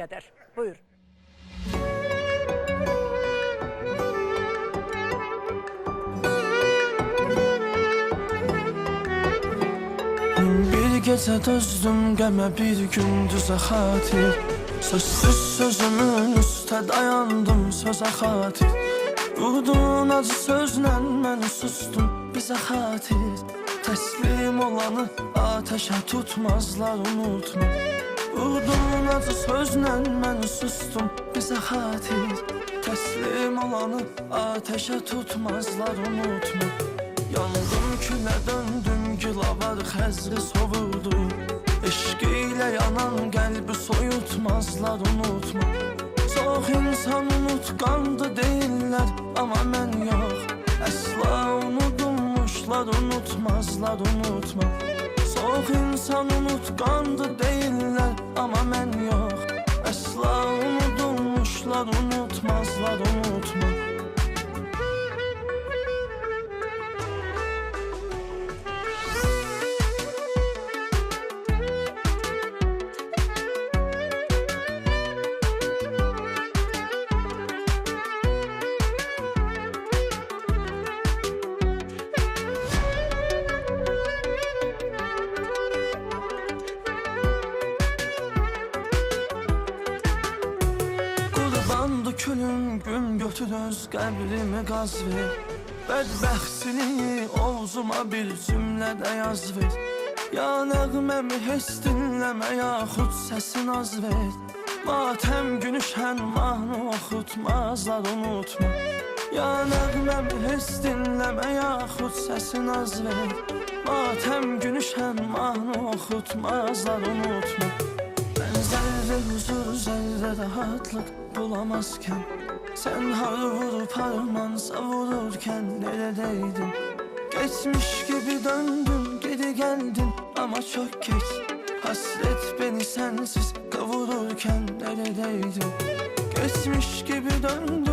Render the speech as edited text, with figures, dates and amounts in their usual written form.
kadar. Buyur. Bir gecə dözdüm qəmə, bir gündüzə xatir. Sözsüz sözümün üstə dayandım sözə xatir. Vurdun acı sözlə məni sustum bizə xatir. Təslim olanı ateşə tutmazlar unutma. Vurdun acı sözlə məni sustum bizə xatir. Təslim olanı ateşə tutmazlar unutma. Yandım külə döndüm gilavar xəzri sovurdu. Eşq ilə yanan qəlbi soyutmazlar unutma. Çox insan unutqandı deyirlər amma mən yox. Əsla unudulmuşlar unutmazlar unutma. Çox insan unutqandı deyirlər amma mən yox. Əsla unudulmuşlar unutmazlar unutma. Qurbandı külüm gün götür öz qəbrimi qaz ver. Bədbəxtliyi ovzuma bir cümlədə yaz ver. Ya nəğməmi heç dinləmə yaxud səsin az ver. Matəm günü şən mahnı oxutmazlar unutma. Ya nəğməmi heç dinləmə yaxud səsin az ver. Matəm günü şən mahnı oxutmazlar unutma. Mən zərrə huzur, zərrə rahatlıq bulamazkən, sən har vurup harmansa vururkən neredeydin? Geçmiş gibi döndüm, geri geldin ama çok geç. Hasret beni sensiz kavururken neredeydin? Geçmiş gibi döndüm